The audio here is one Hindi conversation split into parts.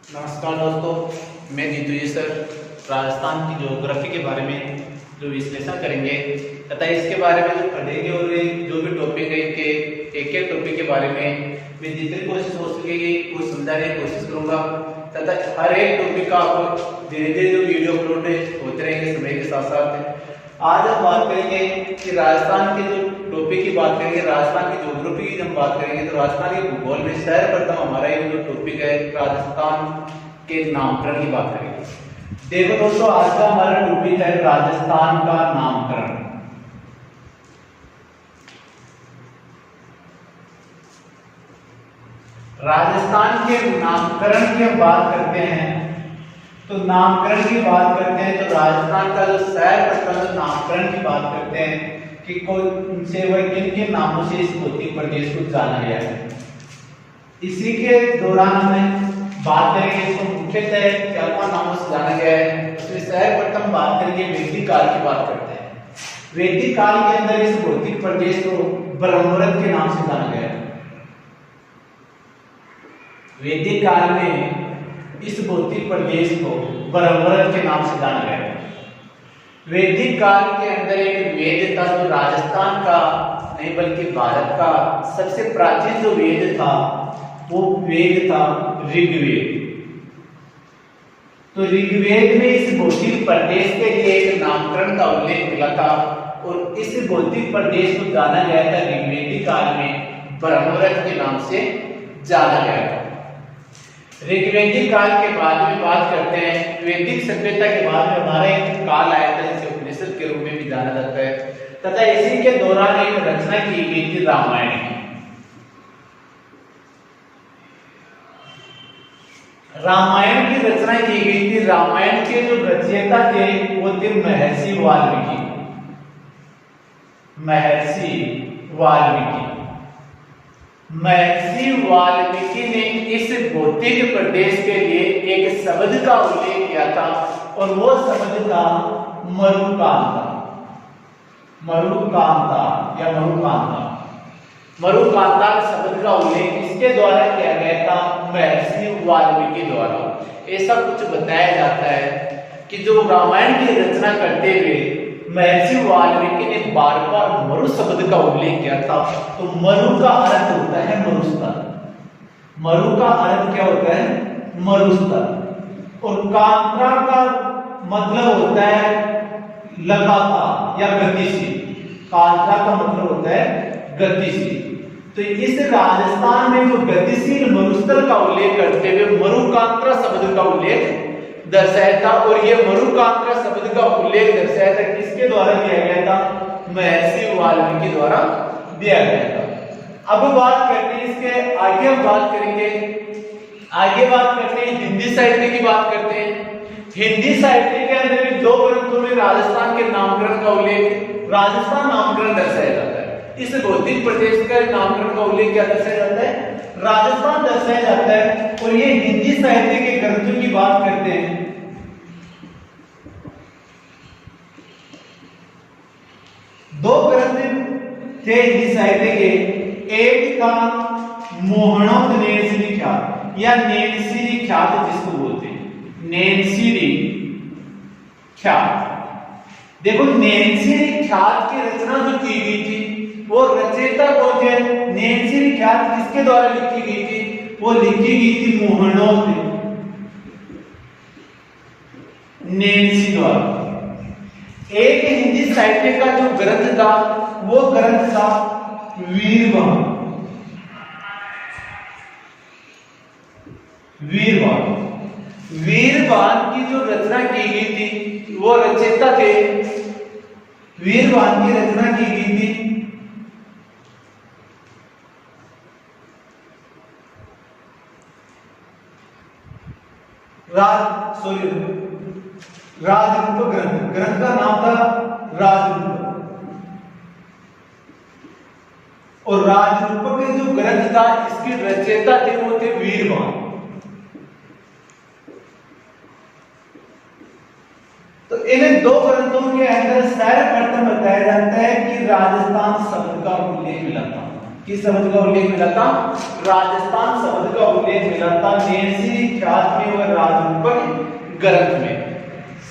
नमस्कार दोस्तों, मैं जीतू जी सर राजस्थान की ज्योग्राफी के बारे में जो विश्लेषण करेंगे तथा इसके बारे में जो पढ़ेंगे और जो भी टॉपिक है के एक टॉपिक के बारे में मैं जितनी कोशिश हो सकेगी वो समझाने की कोशिश करूंगा तथा हर एक टॉपिक का आपको धीरे धीरे जो वीडियो अपलोड होते रहेंगे समय के साथ साथ। आज हम बात करेंगे कि राजस्थान के जो टॉपिक की बात करेंगे, राजस्थान की ज्योग्राफी की जब बात करेंगे तो राजस्थान के भूगोल में सर्वप्रथम हमारा ये जो टॉपिक है राजस्थान के नामकरण की बात करेंगे। देखो दोस्तों, आज का हमारा टॉपिक है राजस्थान का नामकरण। राजस्थान के नामकरण की हम बात करते हैं तो नामकरण की बात करते हैं तो राजस्थान का जो सर्वप्रथम नामकरण की बात करते हैं कि कौन से वह किन के नामों से इस भौतिक प्रदेश को जाना गया है। इसी के दौरान हमें बात करेंगे इसको मुख्यतः क्या नामों से जाना गया है। उसमें सर्वप्रथम बात करेंगे वैदिक काल की बात करते हैं। वैदिक काल के अंदर इस भौतिक प्रदेश को ब्रह्मरथ के नाम से जाना गया है। वैदिक काल में इस भौतिक प्रदेश को ब्रह्मरथ के नाम से जाना गया है। वैदिक काल के अंदर एक वेद था जो राजस्थान का नहीं बल्कि भारत का सबसे प्राचीन जो वेद था वो वेद था ऋग्वेद। तो ऋग्वेद में इस भौतिक प्रदेश के लिए एक नामकरण का उल्लेख मिला था और इस भौतिक प्रदेश को जाना गया था ऋग्वेदिक काल में ब्रह्मरथ के नाम से जाना गया था। ऋग्वेदिक काल के बाद में बात करते हैं वैदिक सभ्यता के बाद में हमारा एक काल आया था जिसे उपनिषद के रूप में भी जाना जाता है तथा इसी के दौरान एक रचना की गई थी रामायण की। रामायण की रचना की गई थी। रामायण के जो रचयिता थे वो थे महर्षि वाल्मीकि। महर्षि वाल्मीकि ने इस भौतिक प्रदेश के लिए एक शब्द का उल्लेख किया था और वो शब्द था मरुकांता। मरुकांता या मरुकांता मरुकांता शब्द का उल्लेख इसके द्वारा किया गया था महर्षि वाल्मीकि द्वारा। ऐसा कुछ बताया जाता है कि जो रामायण की रचना करते हुए महर्षि वाल्मीकि ने बार बार मरु शब्द का उल्लेख किया था। तो मरु का अर्थ होता है मरुस्थल। मरु का अर्थ क्या होता है? मरुस्थल। और कांत्रा का मतलब होता है लगातार या गतिशील। कांत्रा का मतलब होता है गतिशील। तो इस राजस्थान में जो गतिशील मरुस्थल का उल्लेख करते हुए मरुकांत्रा शब्द का उल्लेख दर्शाया था और ये मरुकांत्रा शब्द का उल्लेख दर्शाया था किसके द्वारा किया गया था? महर्षि वाल्मीकि द्वारा दिया गया था। अब बात करते हैं इसके आगे हम बात करेंगे। आगे बात करते हैं हिंदी साहित्य की बात करते हैं। हिंदी साहित्य के अंदर भी दो ग्रंथों में राजस्थान के नामकरण का उल्लेख राजस्थान नामकरण दर्शाया जाता है। इस भौतिक प्रदेश का नामकरण का उल्लेख क्या दर्शाया जाता है? राजस्थान दर्शाया जाता है। और ये हिंदी साहित्य के ग्रंथों की बात करते हैं। दो ग्रंथ थे हिंदी साहित्य के। एक था मोहनोत्तनेश्वरी ख्यात या नैनसीरी ख्यात जिसको बोलते हैं, नैनसीरी ख्यात। देखो नैनसीरी ख्यात की रचना जो की गई थी वो रचयिता कौन थे? नैनसीरी ख्यात किसके द्वारा लिखी गई थी? वो लिखी गई थी मोहनोत नैनसी द्वारा। एक हिंदी साहित्य का जो ग्रंथ था वो ग्रंथ था वीरवान। वीरवान वीरवान की जो रचना की गई थी वो रचयिता थे। वीरवान की रचना की गई थी राजरूप ग्रंथ। ग्रंथ का नाम था राजरूप। और राजरूप के जो ग्रंथ था इसके रचयिता थे वो थे वीरवान। तो इन दो ग्रंथों के अंदर सर्वप्रथम बताया जाता है कि राजस्थान शब्द का उल्लेख मिला था। किस शब्द का उल्लेख मिला था? राजस्थान शब्द का उल्लेख मिला था। नैनसी ख्यात में वह ग्रंथ में।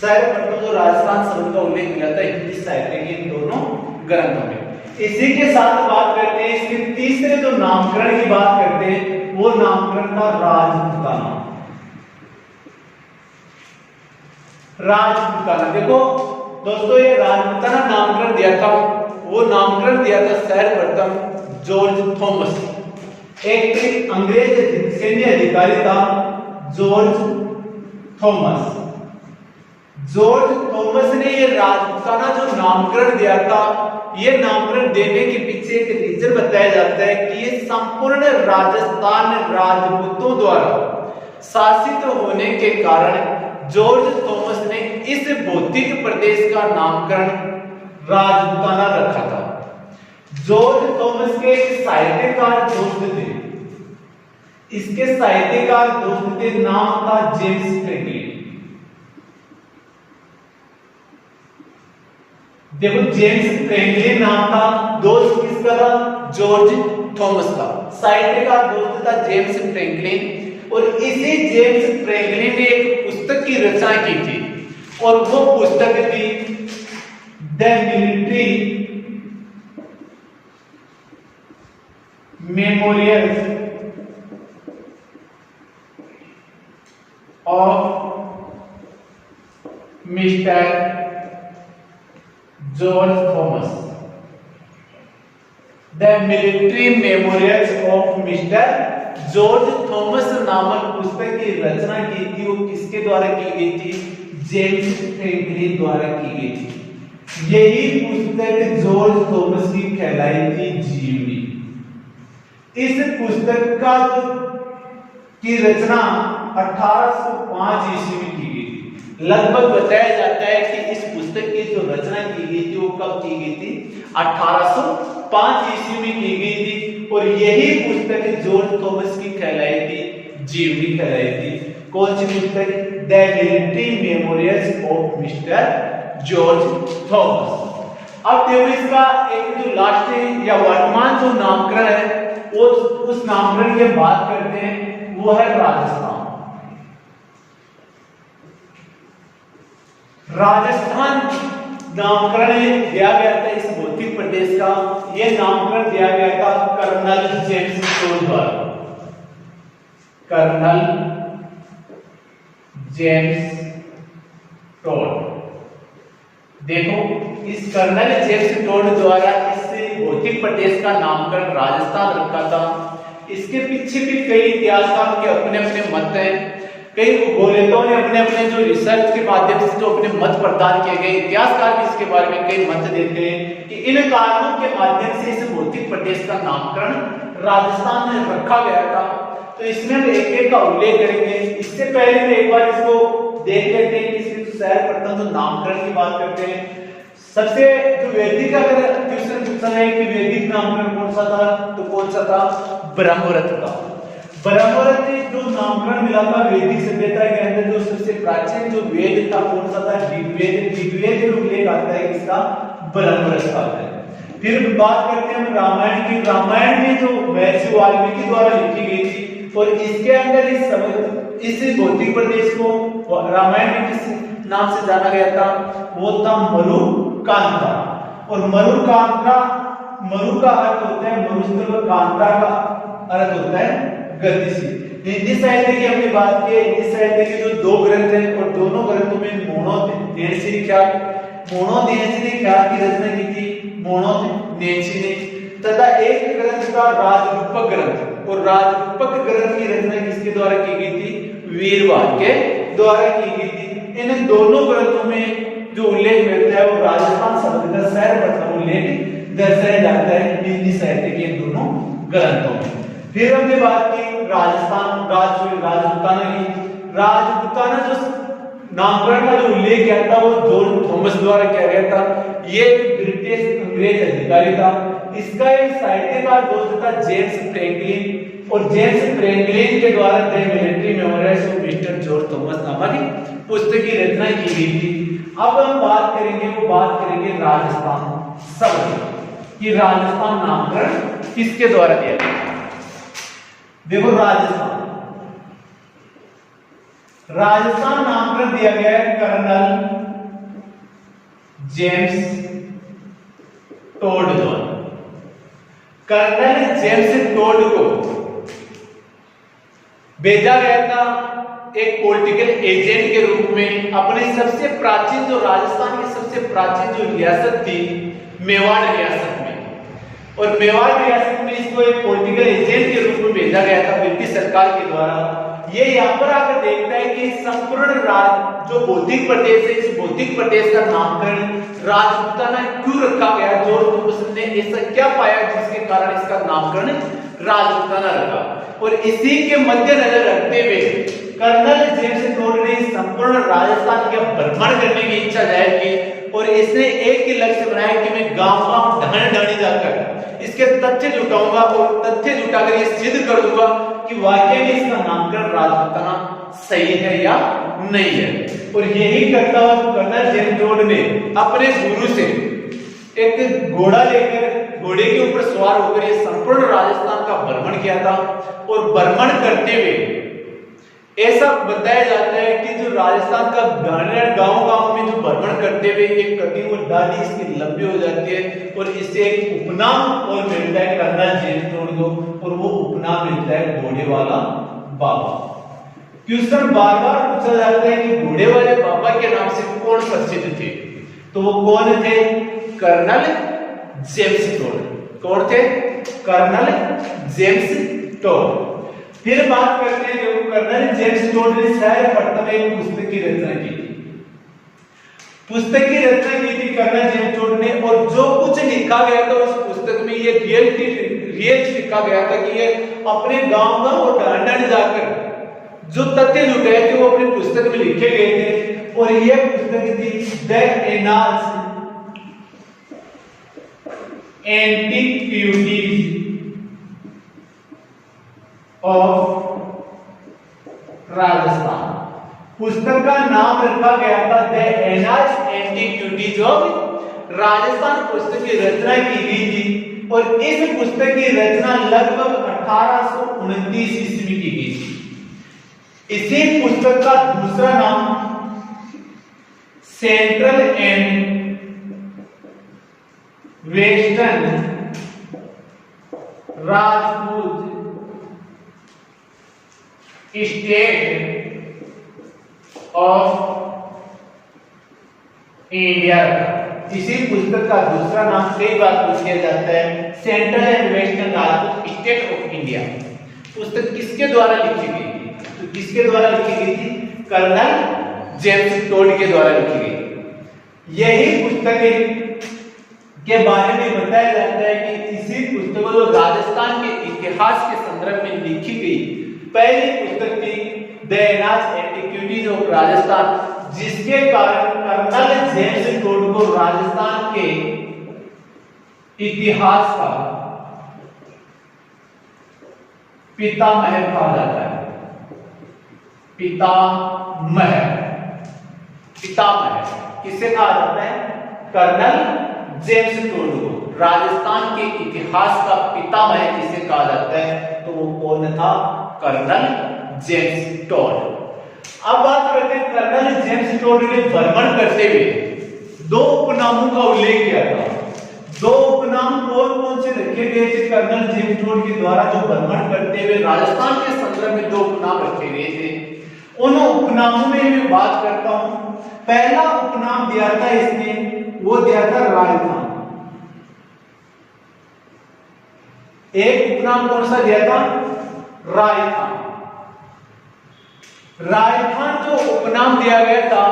सर्वप्रथम जो राजस्थान शब्द का उल्लेख मिला था हिंदी साहित्य के इन दोनों ग्रंथों में। इसी के साथ बात करते हैं इसके तीसरे जो नामकरण की बात करते हैं वो नामकरण था राजपूताना। राजपूताना देखो दोस्तों, ये राजपूताना नामकरण दिया था, वो नामकरण दिया था सर्वप्रथम जॉर्ज थॉमस, एक अंग्रेज सैन्य अधिकारी था जॉर्ज थॉमस। जॉर्ज थॉमस ने ये राजपूताना जो नामकरण दिया था, ये नामकरण देने के पीछे एक रीजन बताया जाता है कि ये संपूर्ण राजस्थान राजपूतों द्वारा शासित होने के कारण जॉर्ज थॉमस ने इस भौतिक प्रदेश का नामकरण राजपूताना रखा था। जॉर्ज थॉमस के एक साहित्यकार दोस्त थे, इसके साहित्यकार दोस्त थे, नाम था जेम्स फ्रैंकलिन। देखो जेम्स फ्रैंकलिन नाम था, दोस्त किसका था? जॉर्ज थॉमस का। साहित्यकार दोस्त था जेम्स फ्रैंकलिन, और इसी जेम्स फ्रैंकलिन ने एक पुस्तक की रचना की थी, और वो पुस्तक थी the military memorials of mister George Thomas. The military memorials of mister George Thomas नामक पुस्तक की रचना की थी, वो किसके द्वारा की गई थी? जेम्स फ्रैंकलिन द्वारा की गई थी। यही पुस्तक जॉर्ज थॉमस की कहलाई थी जीवनी। इस पुस्तक का की रचना 1805 ईस्वी में की गई थी। लगभग बताया जाता है कि इस पुस्तक की जो रचना की गई थी वो कब की गई थी? 1805 ईस्वी में की गई थी, और यही पुस्तक जॉर्ज थॉमस की कहलाई थी जीवनी कहलाई थी। कौन सी पुस्तक? The military memorials of mister George Thomas. अब देखो इसका एक जो लास्ट या वर्तमान जो नामकरण है उस नामकरण की बात करते हैं, वो है राजस्थान। राजस्थान नामकरण दिया गया था इस भौतिक प्रदेश का, यह नामकरण दिया गया था कर्नल जेम्स टोड द्वारा। कर्नल जेम्स टोड, देखो इस कर्नल जेम्स टोड द्वारा इस भौतिक प्रदेश का नामकरण राजस्थान रखा था। इसके पीछे भी कई इतिहासकारों के अपने अपने मत हैं, कई भूगोलविदों ने अपने अपने जो रिसर्च के माध्यम से जो अपने मत प्रदान किए गए, इतिहासकार भी इसके बारे में कई मत देते हैं कि इन कारणों के माध्यम से इस भौतिक प्रदेश का नामकरण राजस्थान में रखा गया था। तो इसमें हम एक एक का उल्लेख करेंगे। इससे पहले हम एक बार इसको देख लेते हैं कि इसके सर्वप्रथम तो नामकरण की बात करते हैं। सबसे जो वैदिक अगर क्वेश्चन पूछा है कि वैदिक नामकरण कौन सा था, तो कौन सा था? ब्रह्मरथ था। ब्रह्मरथ जो नामकरण मिला था वैदिक सभ्यता के अंदर, जो सबसे प्राचीन जो वेद था कौन सा था? ऋग्वेद। ऋग्वेद में उल्लेख आता है किसका? ब्रह्मरथ का आता है। फिर बात करते हैं हम रामायण की। रामायण में जो महर्षि वाल्मीकि द्वारा लिखी गई थी, और इसके अंदर इस भौतिक प्रदेश को रामायण में किस नाम से जाना गया था? वो था मरुकांता। और मरुकांता, मरु का अर्थ होता है मरुस्थल, कांता का अर्थ होता है गतिशील। हिंदी साहित्य की हमने बात की। हिंदी साहित्य के जो दो ग्रंथ हैं, और दोनों ग्रंथों में मोणोदेंशी ख्याल की रचना की थी मोणोदेंशी ने, तथा एक ग्रंथ था राजरूपक ग्रंथ, और राजरूपक ग्रंथ की रचना किसके द्वारा की गई थी? वीरवाद के द्वारा की गई थी। इन दोनों ग्रंथों में जो उल्लेख मिलता है वो राजस्थान शब्द का सर्वप्रथम उल्लेख दर्शाया जाता है हिंदी साहित्य के दोनों ग्रंथों में। फिर हमने बात की राजस्थान राजपूताना की। राजपूताना जो नामकरण का जो उल्लेख किया था वो जॉर्ज थॉमस द्वारा किया गया था। ये ब्रिटिश अंग्रेज अधिकारी था। इसका एक साहित्यकार दोस्त था जेम्स फ्रैंकलिन, और जेम्स फ्रैंकलिन के द्वारा the military memorials of mister George Thomas नामक पुस्तक की रचना की गई थी। अब हम बात करेंगे राजस्थान शब्द कि राजस्थान नामकरण किसके द्वारा दिया गया। देखो राजस्थान राजस्थान नामकरण दिया गया है कर्नल जेम्स टोड द्वारा। कर्नल जेम्स टोड को भेजा गया था एक पॉलिटिकल एजेंट के रूप में अपने सबसे प्राचीन, जो राजस्थान की सबसे प्राचीन जो रियासत थी, मेवाड़ रियासत में। और मेवाड़ रियासत में इसको एक पॉलिटिकल एजेंट के रूप में भेजा गया था ब्रिटिश सरकार के द्वारा। ये यहाँ पर आकर देखता है कि संपूर्ण राज जो बौद्धिक प्रदेश है, इस बौद्धिक प्रदेश का नामकरण राजपूताना क्यों रखा गया। जॉर्ज थॉमसन ने ऐसा क्या पाया जिसके कारण इसका नामकरण राजपूताना रखा। और इसी के मद्देनजर रखते हुए कर्नल जेम्स टोड ने संपूर्ण राजस्थान का भ्रमण करने की इच्छा जाहिर की और इसने एक ही लक्ष्य बनाया कि मैं गांव-गांव ढाणी जाकर इसके तथ्य जुटाऊंगा और तथ्य जुटाकर ये सिद्ध कर दूंगा कि वाकई में इसका नामकरण राजपूताना सही है या नहीं है। और यही करता हुआ कर्नल जेम्स टोड ने अपने गुरु से एक घोड़ा लेकर, घोड़े के ऊपर सवार होकर ये संपूर्ण राजस्थान का भ्रमण किया था। और भ्रमण करते हुए ऐसा बताया जाता है कि जो राजस्थान का गांव-गांव में जो भ्रमण करते हुए एक कटी हुई दाढ़ी इसकी लंबी हो जाती है और इससे एक उपनाम और मिलता है कर्नल जेम्स टोड को, और वो उपनाम मिलता है घोड़े वाला बाबा। क्वेश्चन बार बार पूछा जाता है कि घोड़े वाले बाबा के नाम से कौन प्रसिद्ध थे, तो वो कौन थे? Colonel James Tod. कौन थे? Colonel James Tod. फिर बात करते हैं जब कर्नल जेम्स टोड ने सर्वप्रथम एक पुस्तक की रचना की थी। पुस्तक की रचना की थी कर्नल जेम्स टोड ने, और जो कुछ लिखा गया था उस पुस्तक में ये रियल लिखा गया था कि ये अपने गांव-गांव और ढांढ जाकर जो तथ्य जुटाए थे वो अपनी पुस्तक में लिखे गए थे। और ये पुस्तक थी the annals antiquities of Rajasthan. पुस्तक का नाम रखा गया था the annals antiquities of Rajasthan. पुस्तक की रचना की गई थी और इस पुस्तक की रचना लगभग 1829 ईस्वी में की गई थी। इसी पुस्तक का दूसरा नाम central and western Rajput state of India. इसी पुस्तक का दूसरा नाम कई बार पूछ लिया जाता है central and western Rajput state of India. पुस्तक किसके द्वारा लिखी गई? तो किसके द्वारा लिखी गई थी? कर्नल जेम्स टोड के द्वारा लिखी गई। यही पुस्तक के बारे में बताया जाता है कि इसी पुस्तक को राजस्थान के इतिहास के संदर्भ में लिखी गई पहली पुस्तक थी the annals antiquities of Rajasthan, जिसके कारण कर्नल जेम्स टोड को राजस्थान के इतिहास का पितामह कहा जाता है। पितामह किसे कहा जाता है? कर्नल जेम्स टोड को राजस्थान के इतिहास का पितामह किसे कहा जाता है? तो वो कौन था? Colonel James Tod. अब बात करते हैं कर्नल जेम्स टोड ने भ्रमण करते हुए दो उपनामों का उल्लेख किया था। दो उपनाम कौन कौन से रखे गए थे कर्नल जेम्स टोड के द्वारा जो भ्रमण करते हुए राजस्थान के संदर्भ में दो उपनाम रखे गए थे? उन उपनामों में मैं बात करता हूं। पहला उपनाम दिया था इसने, वो दिया था राजस्थान। एक उपनाम कौन सा दिया था? राजस्थान। राजस्थान जो उपनाम दिया गया था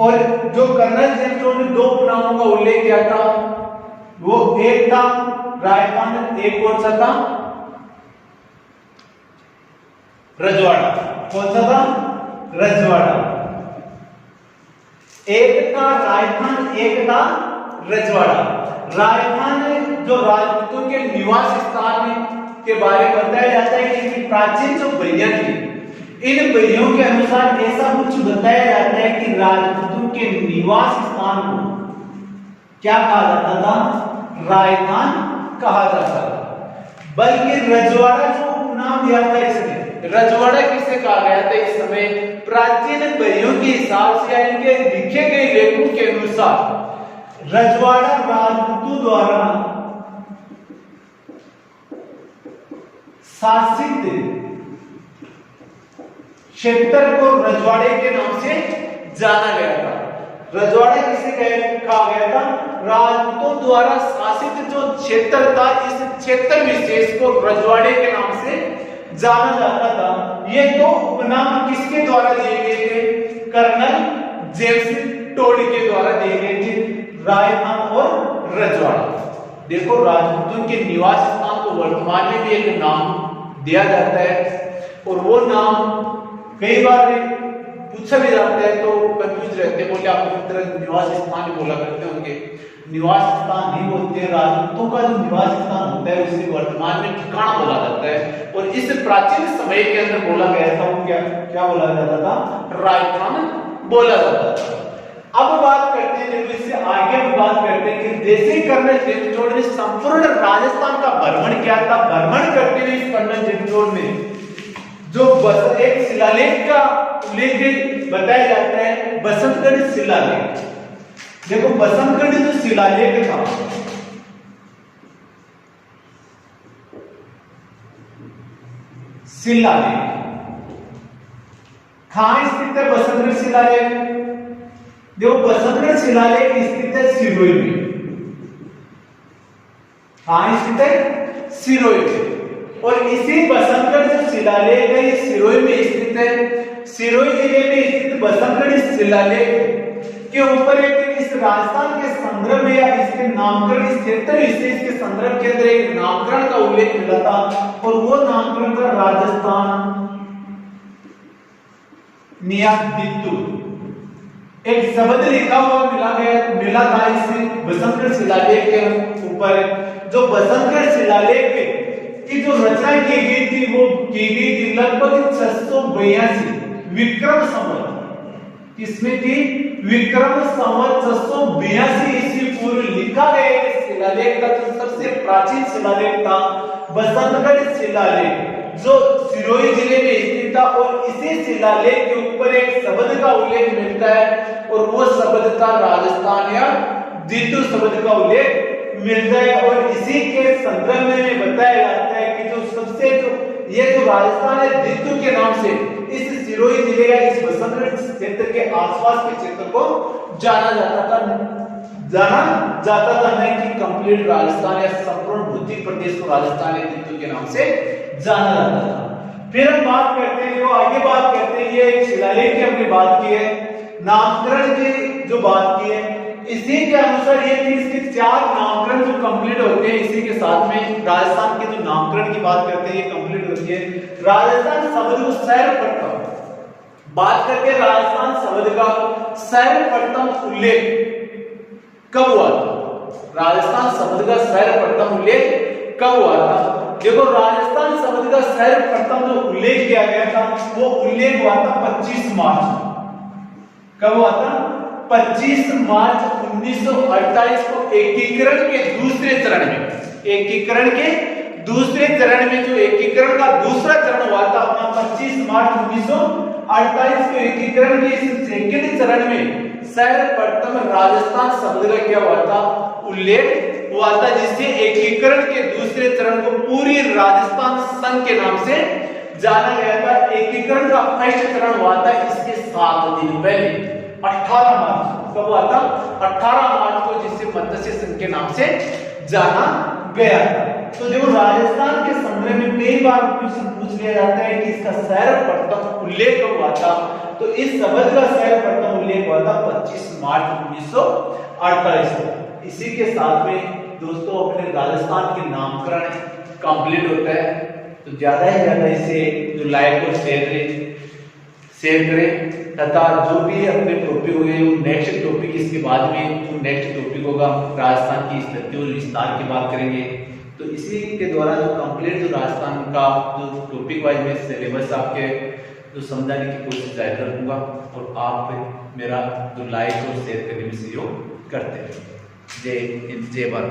और जो कर्नल जेम्स टोड ने दो उपनामों का उल्लेख किया था, वो एक था राजस्थान, एक कौन सा था? रजवाड़ा। कौन सा था? रजवाड़ा। एक था राजस्थान, एक था रजवाड़ा। राजस्थान जो राजपूतों के निवास स्थान के बारे में बताया जाता है कि इनकी प्राचीन जो बलियां थी, इन बलियों के अनुसार ऐसा कुछ बताया जाता है कि राजपूतों के निवास स्थान को क्या कहा जाता था? राजस्थान कहा जाता था। बल्कि रजवाड़ा जो उपनाम दिया था इसने, रजवाड़ा किसे कहा गया था इस समय? प्राचीन बहियों के हिसाब से या इनके लिखे गए लेखों के अनुसार रजवाड़ा राजपूतों द्वारा शासित क्षेत्र को रजवाड़े के नाम से जाना गया था। रजवाड़ा किसे कहा गया था? राजपूतों द्वारा शासित जो क्षेत्र था, इस क्षेत्र विशेष को रजवाड़े के नाम से जाना जाता था। ये दो उपनाम किसके द्वारा दिए गए थे? कर्नल जेम्स टोड के द्वारा दिए गए थे, रायथान और रजवाड़ा। देखो, राजपूतों के निवास स्थान को वर्तमान में भी एक नाम दिया जाता है और वो नाम कई बार पूछा भी जाता है तो कंफ्यूज रहते हैं, बोले आप एक तरह निवास स्थान बोला करते हैं, उनके निवास स्थान नहीं बोलते। राजपूतों का जो निवास स्थान होता है उसे वर्तमान में ठिकाना बोला जाता है और इस प्राचीन समय के अंदर बोला गया था वो क्या बोला जाता था? रायथान बोला जाता था। अब बात करते हैं, इससे आगे बात करते हैं कि जैसे कर्नल जेम्स टोड ने संपूर्ण राजस्थान का भ्रमण किया था, भ्रमण करते हुए इस कर्नल जेम्स टोड ने जो एक शिलालेख का उल्लेख बताया जाता है, बसंतगढ़ शिलालेख। देखो, बसंतगढ़ जो शिलालेख था, शिलालेख कहां स्थित है? बसंतगढ़ शिलालेख। देखो, बसंतगढ़ शिलालेख स्थित है सिरोही में। कहां स्थित है? सिरोही में। और इसी बसंतगढ़ जो शिलालेख है ये सिरोही में स्थित है। सिरोही जिले में स्थित बसंतगढ़ शिलालेख के ऊपर एक इस राजस्थान के संदर्भ में या इसके नामकरण, इस क्षेत्र विशेष के संदर्भ के अंदर एक नामकरण का उल्लेख मिला था और वो नामकरण था राजस्थान नियादितु। एक शब्द लिखा हुआ मिला था इस बसंतगढ़ शिलालेख के ऊपर। जो बसंतगढ़ शिलालेख की जो रचना की गई थी वो की गई थी लगभग 682 विक्रम संवत। किसमें थी? विक्रम संवत 682 ईस्वी पूर्व लिखा गया शिलालेख का जो सबसे प्राचीन शिलालेख था बसंतगढ़ शिलालेख, जो सिरोही जिले में स्थित था। और इसी शिलालेख के ऊपर एक शब्द का उल्लेख मिलता है और वो शब्द था राजस्थान या दितु शब्द का उल्लेख मिलता है। और इसी के संदर्भ में बताया जाता है कि जो सबसे ये जो राजस्थान है दितु के नाम से इस सिरोही जिले या इस बसंतगढ़ क्षेत्र के आसपास के क्षेत्र को जाना जाता था, नहीं कि कंप्लीट राजस्थान या संपूर्ण भौतिक प्रदेश को राजस्थान या दितु के नाम से जाना जाता था। फिर हम बात करते हैं, जो आगे बात करते हैं, ये एक शिलालेख की हमने बात की है, नामकरण की जो बात की है, इसी के अनुसार ये थी इसके 4 नामकरण जो कंप्लीट होते हैं। इसी के साथ में राजस्थान के जो नामकरण की बात करते हैं ये कंप्लीट होती है। राजस्थान शब्द को सर्वप्रथम बात करके राजस्थान शब्द का सर्वप्रथम उल्लेख कब हुआ था? राजस्थान शब्द का सर्वप्रथम उल्लेख कब हुआ था? देखो, राजस्थान शब्द का सर्वप्रथम जो उल्लेख किया गया था वो उल्लेख हुआ था 25 मार्च। कब हुआ था? 25 मार्च 1948 को एकीकरण के दूसरे चरण में, एकीकरण के दूसरे चरण में, जो एकीकरण का दूसरा चरण हुआ था अपना 25 मार्च 1948 को एकीकरण के इस सेकंड चरण में सर्वप्रथम राजस्थान शब्द का क्या हुआ था? उल्लेख हुआ था, जिससे एकीकरण के दूसरे चरण को पूरी राजस्थान संघ के नाम से जाना गया था। एकीकरण का फर्स्ट चरण हुआ था इसके 7 दिन पहले 18 मार्च। कब हुआ था? 18 मार्च को, जिससे मत्स्य संघ के नाम से जाना गया था। तो देखो, राजस्थान के संदर्भ में कई बार क्वेश्चन पूछ लिया जाता है कि इसका सर्वप्रथम उल्लेख कब हुआ था, तो इस शब्द का सर्वप्रथम उल्लेख हुआ था 25 मार्च 1948 को। इसी के साथ में दोस्तों अपने राजस्थान के नामकरण कंप्लीट होता है। तो ज्यादा से ज्यादा इसे जो लाइक और शेयर करें तथा जो भी अपने टॉपिक हो गए वो नेक्स्ट टॉपिक इसके बाद में जो नेक्स्ट टॉपिक होगा राजस्थान की स्थिति और विस्तार की बात करेंगे। तो इसी के द्वारा जो कंप्लीट जो राजस्थान का जो टॉपिक वाइज में सिलेबस आपके जो समझाने की कोशिश जारी रखूंगा और आप मेरा जो लाइक और शेयर करने में सहयोग करते हैं। जय हिंद, जय भारत।